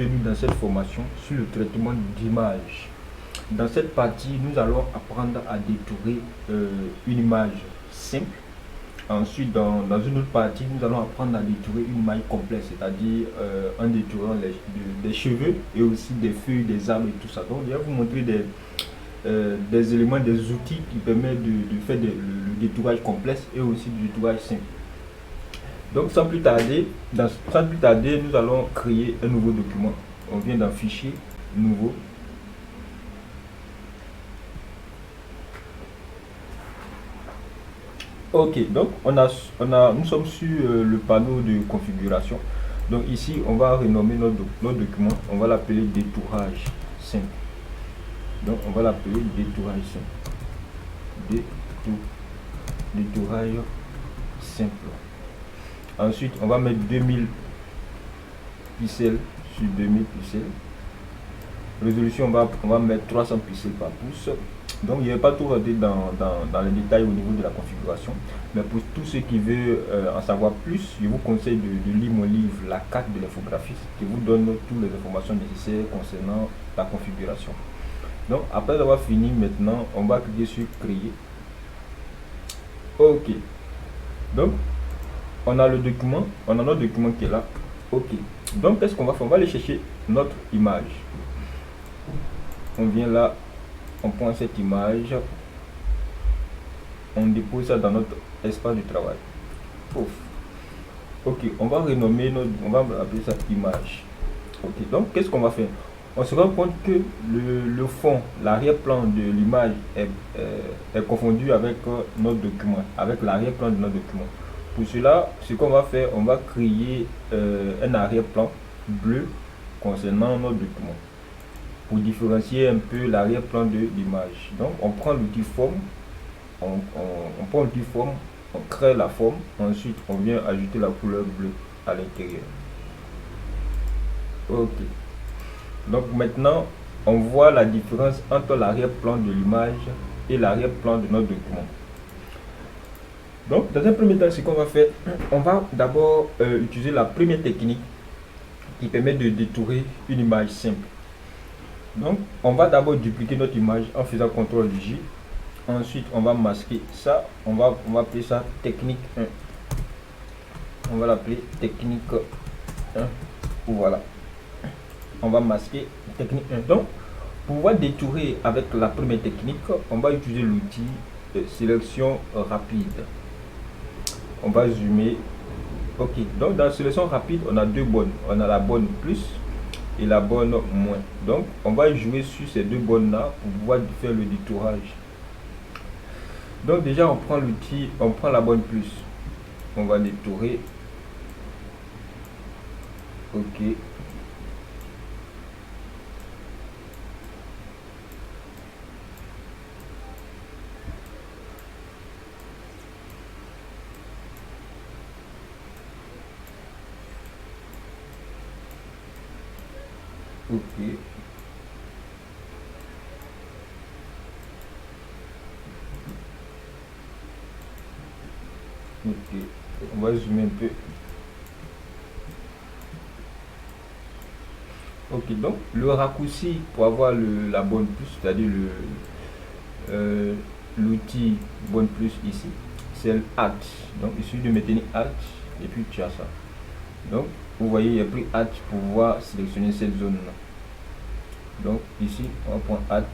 bienvenue dans cette formation sur le traitement d'image. Dans cette partie, nous allons apprendre à détourer une image simple. Ensuite, dans une autre partie, nous allons apprendre à détourer une image complexe, c'est-à-dire en détourant des cheveux et aussi des feuilles, des arbres et tout ça. Donc, je vais vous montrer des éléments, des outils qui permettent de faire le détourage complexe et aussi du détourage simple. Donc sans plus tarder, nous allons créer un nouveau document. On vient dans Fichier, Nouveau. Ok, donc nous sommes sur le panneau de configuration. Donc ici, on va renommer notre document. On va l'appeler détourage simple. Donc on va l'appeler détourage simple. Détourage simple. Ensuite, on va mettre 2000 pixels sur 2000 pixels. Résolution, on va mettre 300 pixels par pouce. Donc, il n'y a pas tout rentrer dans les détails au niveau de la configuration. Mais pour tous ceux qui veulent en savoir plus, je vous conseille de lire mon livre, La carte de l'infographiste, qui vous donne toutes les informations nécessaires concernant la configuration. Donc, après avoir fini, maintenant, on va cliquer sur Créer. Ok. Donc, on a le document, on a notre document qui est là. Ok. Donc, qu'est-ce qu'on va faire? On va aller chercher notre image. On vient là, on prend cette image, on dépose ça dans notre espace de travail. Ouf. Ok, on va renommer on va appeler ça image. Ok, donc qu'est-ce qu'on va faire? On se rend compte que le fond, l'arrière-plan de l'image est confondu avec notre document, avec l'arrière-plan de notre document. Pour cela, ce qu'on va faire, on va créer un arrière-plan bleu concernant notre document pour différencier un peu l'arrière-plan de l'image. Donc, on prend l'outil forme, on prend l'outil forme, on crée la forme, ensuite on vient ajouter la couleur bleue à l'intérieur. Ok. Donc maintenant, on voit la différence entre l'arrière-plan de l'image et l'arrière-plan de notre document. Donc, dans un premier temps, ce qu'on va faire, on va d'abord utiliser la première technique qui permet de détourer une image simple. Donc, on va d'abord dupliquer notre image en faisant CTRL-J. Ensuite, on va masquer ça. On va appeler ça technique 1. On va l'appeler technique 1. Voilà. On va masquer technique 1. Donc, pour pouvoir détourer avec la première technique, on va utiliser l'outil de sélection rapide. On va zoomer. Ok, donc dans la sélection rapide, on a deux bonnes. On a la bonne plus et la bonne moins. Donc, on va jouer sur ces deux bonnes là pour pouvoir faire le détourage. Donc, déjà, on prend l'outil, on prend la bonne plus. On va détourer. Ok. Ok. Ok. On va zoomer un peu. Ok, donc le raccourci pour avoir la bonne plus, c'est-à-dire l'outil bonne plus ici, c'est le Alt. Donc il suffit de maintenir Alt et puis tu as ça. Donc vous voyez, il y a pris Alt pour pouvoir sélectionner cette zone là. Donc ici on prend Alt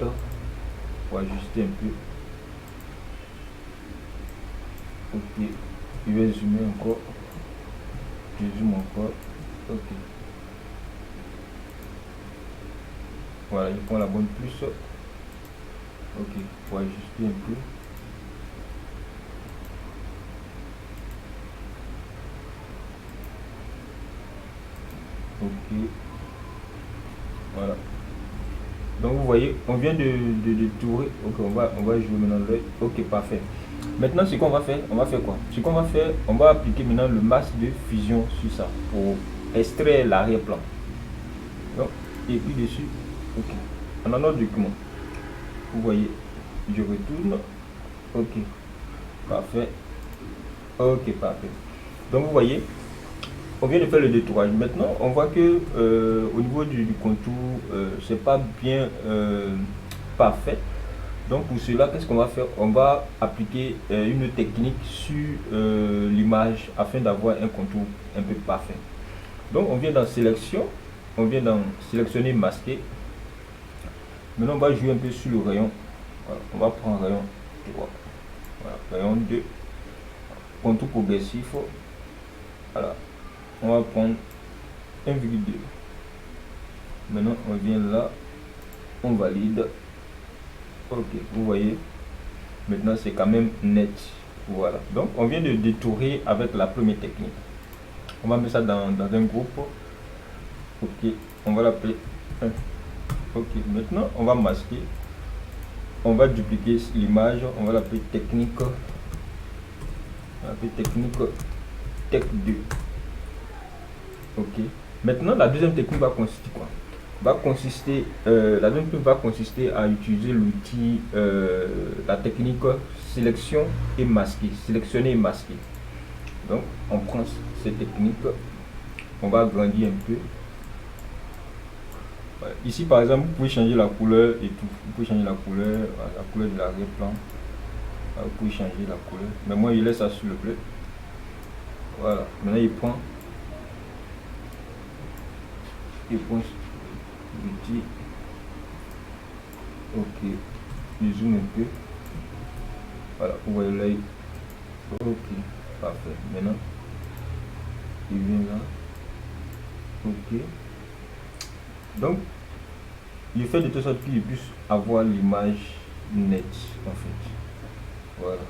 pour ajuster un peu. Ok, je vais zoomer encore. Je zoome encore. Ok. Voilà, il prend la bonne plus. Ok, pour ajuster un peu. Ok. Voilà. Donc vous voyez, on vient de détourer. Ok, on va jouer maintenant l'œil. Ok, parfait. Maintenant, ce qu'on va faire, on va faire quoi? Ce qu'on va faire, on va appliquer maintenant le masque de fusion sur ça pour extraire l'arrière-plan. Donc, et puis dessus, ok. On a notre document. Vous voyez, je retourne. Ok, parfait. Ok, parfait. Donc vous voyez, on vient de faire le détourage. Maintenant, on voit que au niveau du contour, c'est pas bien parfait. Donc pour cela, qu'est-ce qu'on va faire? On va appliquer une technique sur l'image afin d'avoir un contour un peu parfait. Donc on vient dans sélection, on vient dans sélectionner masquer. Maintenant on va jouer un peu sur le rayon. Voilà, on va prendre rayon 3. Voilà, rayon 2. Contour progressif. Voilà. On va prendre 1,2. Maintenant on vient là, on valide. Ok, vous voyez, maintenant c'est quand même net. Voilà, donc on vient de détourer avec la première technique. On va mettre ça dans un groupe. Ok, on va l'appeler 1. Ok, maintenant on va masquer. On va dupliquer l'image. On va l'appeler technique. On va l'appeler technique tech 2. Ok, maintenant la deuxième technique va consister quoi? La deuxième technique va consister à utiliser l'outil, la technique sélection et masquer, sélectionner et masquer. Donc on prend cette technique, on va agrandir un peu. Ici par exemple, vous pouvez changer la couleur et tout. Vous pouvez changer la couleur de l'arrière-plan. Vous pouvez changer la couleur. Mais moi, il laisse ça sur le bleu. Voilà. Maintenant, il prend l'outil. Ok. Il zoome un peu. Voilà. Vous voyez l'œil. Ok. Parfait. Maintenant, il vient là. Ok. Donc, il fait de telle sorte qu'il puisse avoir l'image nette en fait. Voilà.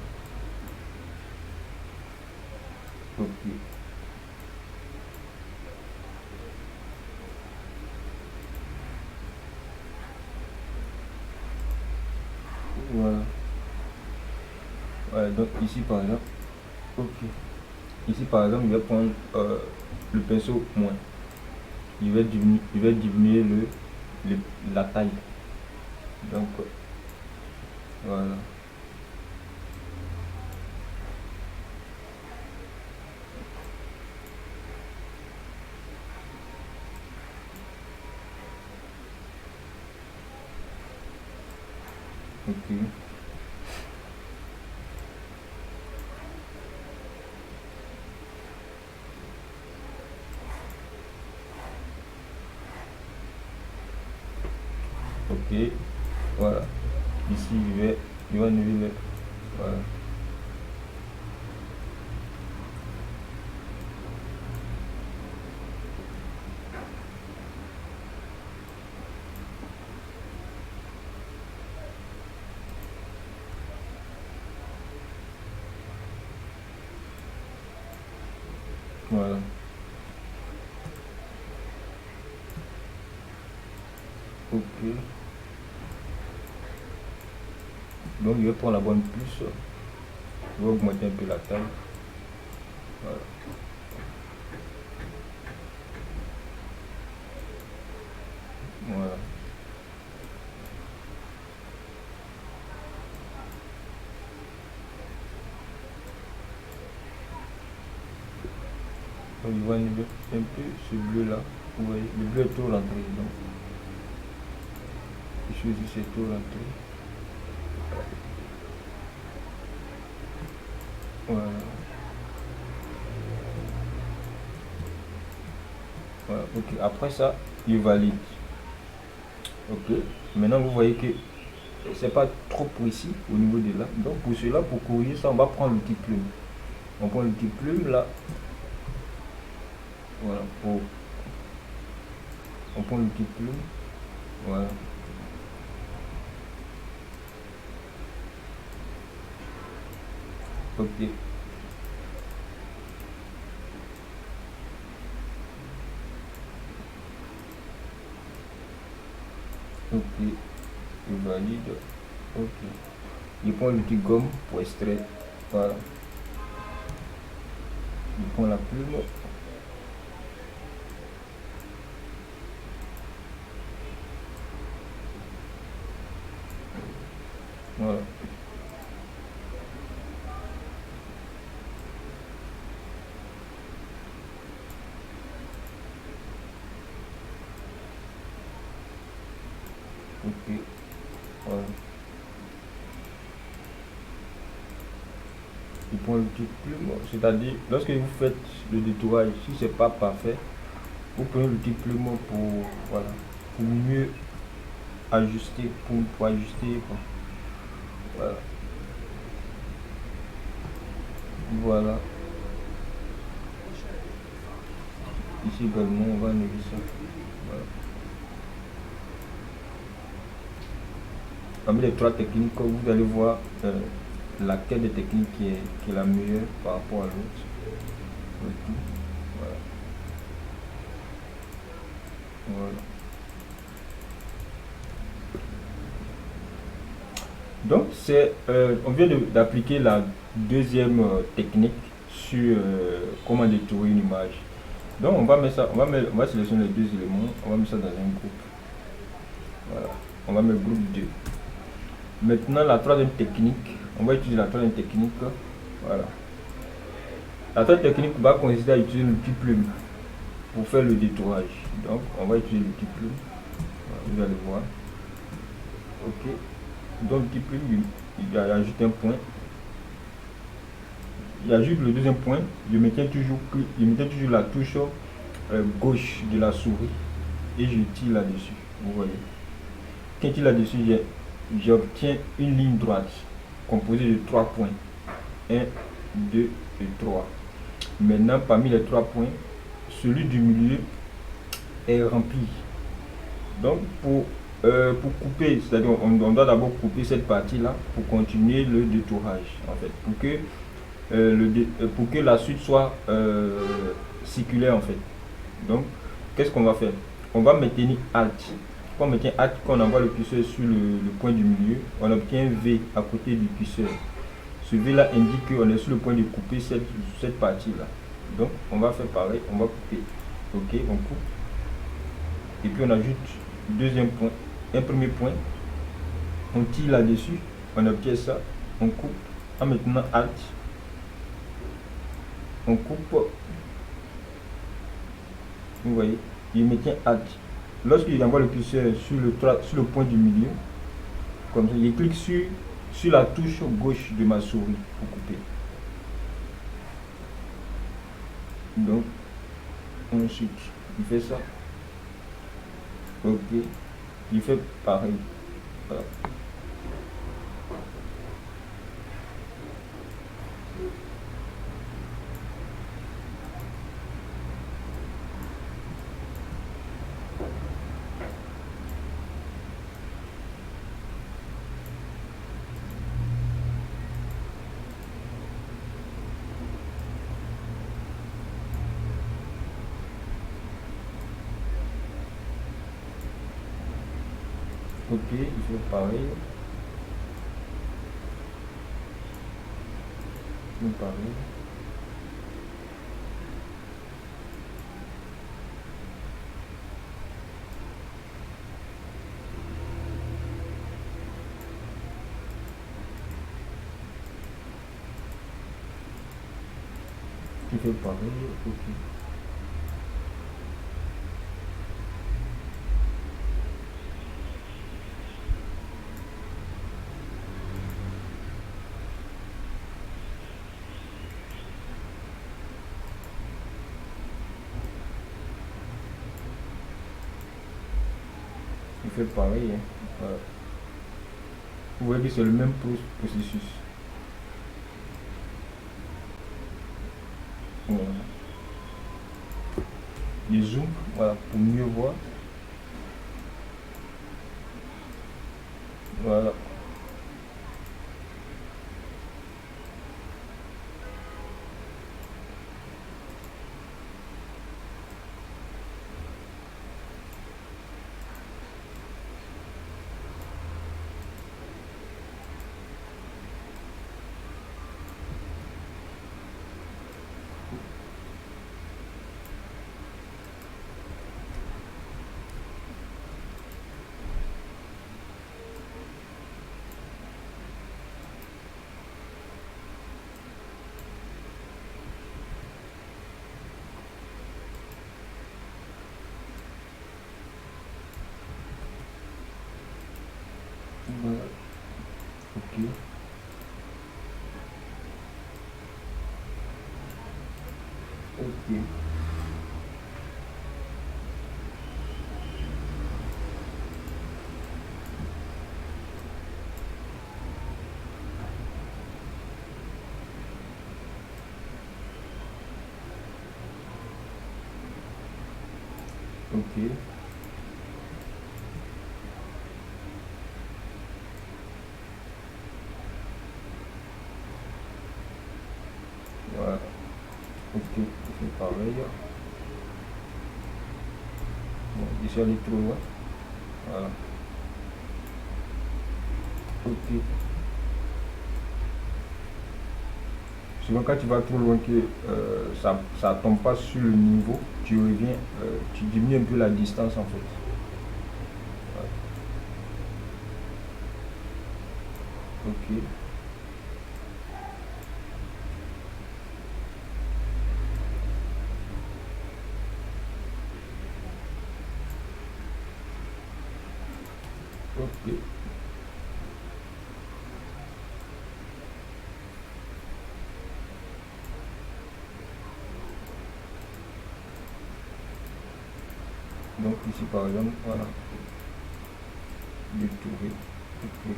Ok. Voilà. Voilà. Donc ici par exemple. Ok. Ici par exemple, il va prendre le pinceau moins. Il va diminuer la taille. Donc voilà. Ok. Ok. Voilà. Ici il va niveler. Voilà. Voilà. Ok. Donc je vais prendre la bonne puce. Je vais augmenter un peu la taille. Voilà. Voilà. Donc il va niveler un peu ce bleu là. Vous voyez, le bleu est tout rentré. Donc je choisis c'est tout rentré. Voilà. Voilà. Ok. Après ça, il valide. Ok. Maintenant vous voyez que c'est pas trop précis au niveau de là. Donc pour cela, pour corriger ça, on va prendre l'outil plume. On prend l'outil plume là. Voilà. On prend l'outil plume. Voilà. Ok. Ok. Il valide. Ok. Il prend l'outil gomme pour extraire. Voilà. Il prend la plume. Voilà. Voilà. Il prend l'outil plume, c'est-à-dire lorsque vous faites le détourage, si c'est pas parfait, vous prenez l'outil plume pour, voilà, pour mieux ajuster, pour ajuster, quoi. Voilà. Voilà. Ici également, on va enlever ça. Voilà. Parmi les trois techniques, vous allez voir laquelle des techniques qui est la meilleure par rapport à l'autre. Voilà. Voilà. Donc, on vient d'appliquer la deuxième technique sur comment détourer une image. Donc, on va mettre ça, on va sélectionner les deux éléments, on va mettre ça dans un groupe. Voilà. On va mettre groupe 2. Maintenant, la troisième technique, on va utiliser la troisième technique. Voilà. La troisième technique va consister à utiliser l'outil plume pour faire le détourage. Donc, on va utiliser l'outil plume. Voilà, vous allez voir. Ok. Donc, l'outil plume, il ajoute un point. Il ajoute le deuxième point. Je mettais toujours la touche gauche de la souris et je tire là-dessus. Vous voyez. Quand je tire là-dessus, j'obtiens une ligne droite composée de 3 points. 1, 2 et 3. Maintenant, parmi les 3 points, celui du milieu est rempli. Donc, pour couper, c'est-à-dire on doit d'abord couper cette partie-là pour continuer le détourage, en fait, pour que la suite soit circulaire, en fait. Donc, qu'est-ce qu'on va faire? On va maintenir Alt. Quand on maintient Alt, quand on envoie le curseur sur le point du milieu, on obtient V à côté du curseur. Ce V là indique qu'on est sur le point de couper cette partie-là. Donc, on va faire pareil, on va couper. Ok, on coupe. Et puis on ajoute deuxième point, un premier point. On tire là-dessus, on obtient ça, on coupe. En maintenant Alt, on coupe. Vous voyez, il maintient Alt. Lorsqu'il envoie le curseur sur le point du milieu, comme ça, il clique sur la touche gauche de ma souris pour couper. Donc, ensuite, il fait ça. Ok, il fait pareil. Voilà. Ok, il fait pareil. Pareil. Il fait pareil. Ok. Il fait pareil. Hein. Voilà. Vous voyez que c'est le même processus. Voilà. Je zoom, voilà, pour mieux voir. Voilà. Ok. Ok. Voilà. Ok, c'est pareil. Bon, je suis allé trop loin. Voilà. Ok. Souvent quand tu vas trop loin que ça tombe pas sur le niveau, tu reviens, tu diminues un peu la distance en fait. Voilà. Ok. Ok. Donc ici par exemple, voilà, détourer. Ok.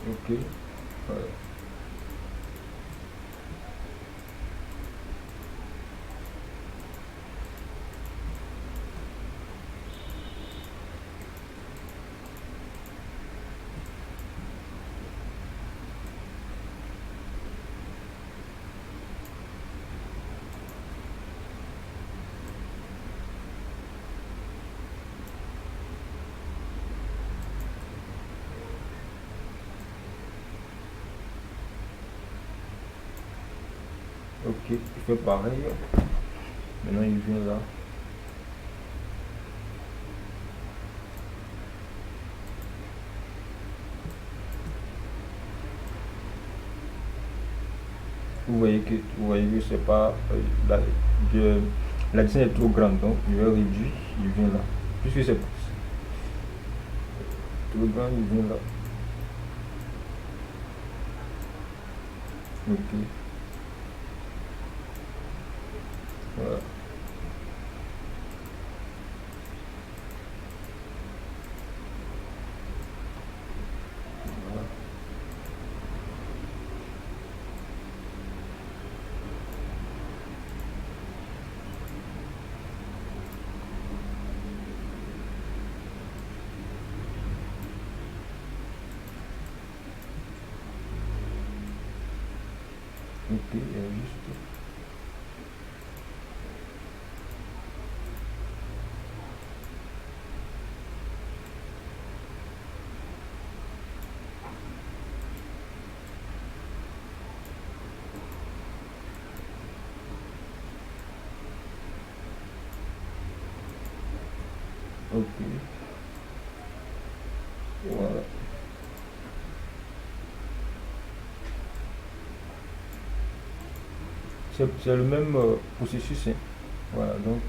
Ok. Voilà. Ok, il fait pareil. Maintenant il vient là. Vous voyez que c'est pas je- la distance est trop grande, donc je vais réduire, il vient là. Puisque c'est trop grand, il vient là. Ok, voilà. Voilà. Ok, il y a juste. Ok, voilà. C'est le même processus, hein. Voilà, donc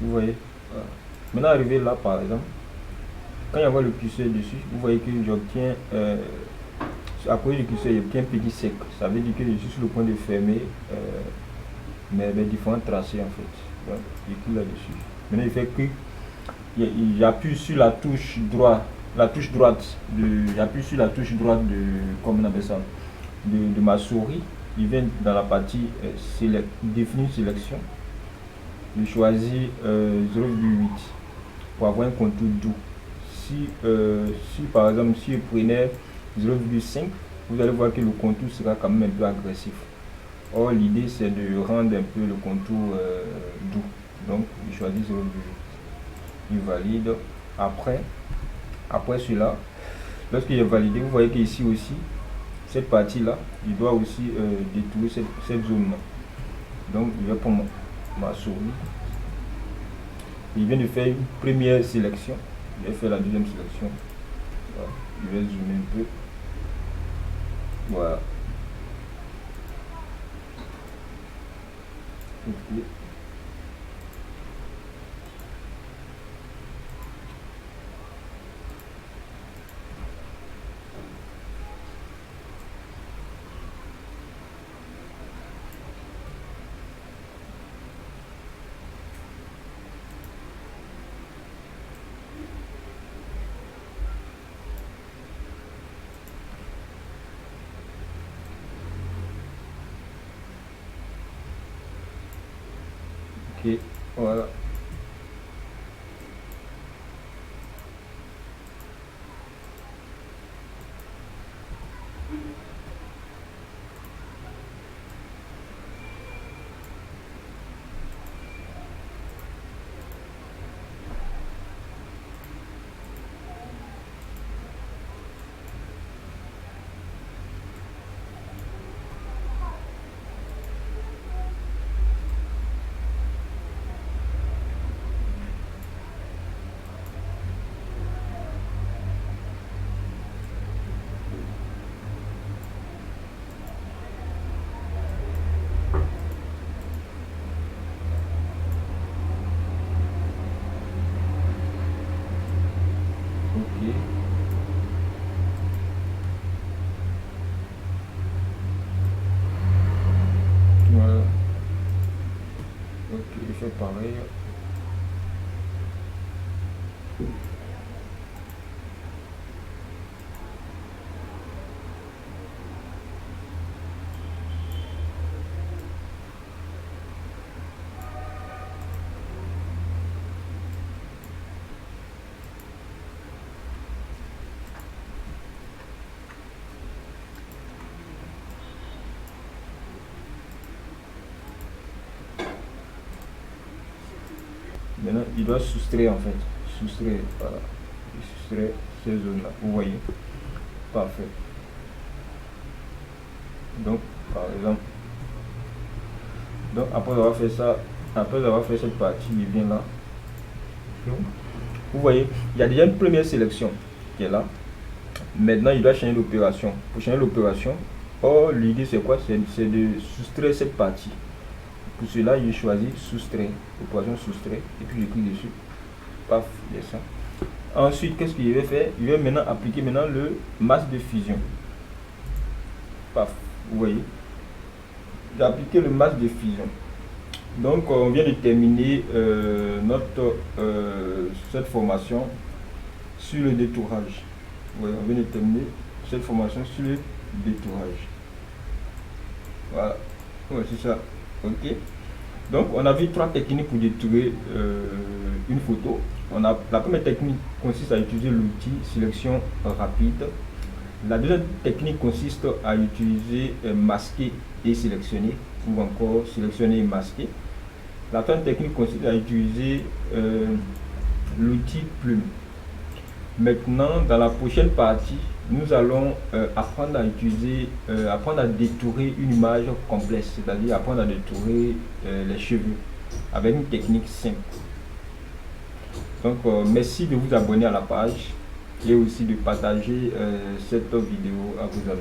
vous voyez. Voilà. Maintenant arrivé là par exemple, quand il y a le curseur dessus, vous voyez que j'obtiens à cause du curseur, j'obtiens un petit sec. Ça veut dire que je suis sur le point de fermer mes différents tracés en fait. Donc je clique là-dessus. Maintenant il fait que j'appuie sur la touche droite, j'appuie sur la touche droite de, comment on appelle ça, de ma souris. Il vient dans la partie définir sélection. Je choisis 0,8 pour avoir un contour doux. Si par exemple, si je prenais 0,5, vous allez voir que le contour sera quand même un peu agressif. Or, l'idée c'est de rendre un peu le contour doux. Donc, je choisis 0,8. Il valide. Après, après cela, lorsque j'ai validé, vous voyez qu'ici aussi, cette partie-là, il doit aussi détourer cette zone-là. Donc, je vais prendre ma souris. Il vient de faire une première sélection. Je vais faire la deuxième sélection. Voilà. Je vais zoomer un peu. Voilà. Ok. Ok, voilà. Ok. Voilà. Ok, je fais pareil. Maintenant, il doit soustraire en fait. Soustraire, voilà. Il soustrait ces zones-là. Vous voyez? Parfait. Donc, par exemple, donc après avoir fait ça, après avoir fait cette partie, il vient là. Donc, vous voyez, il y a déjà une première sélection qui est là. Maintenant, il doit changer l'opération. Pour changer l'opération, oh, l'idée c'est quoi? C'est de soustraire cette partie. Pour cela, je choisis soustraire, opération soustraire, et puis je clique dessus. Paf, il y a ça. Ensuite, qu'est-ce qu'il va faire? Il va maintenant appliquer maintenant le masque de fusion. Paf, vous voyez. J'ai appliqué le masque de fusion. Donc, on vient de terminer cette formation sur le détourage. Ouais, on vient de terminer cette formation sur le détourage. Voilà, ouais, c'est ça. Ok. Donc, on a vu trois techniques pour détourer une photo. La première technique consiste à utiliser l'outil sélection rapide. La deuxième technique consiste à utiliser masquer et sélectionner, ou encore sélectionner et masquer. La troisième technique consiste à utiliser l'outil plume. Maintenant, dans la prochaine partie, nous allons apprendre à utiliser, apprendre à détourer une image complexe, c'est-à-dire apprendre à détourer les cheveux avec une technique simple. Donc, merci de vous abonner à la page et aussi de partager cette vidéo à vos amis.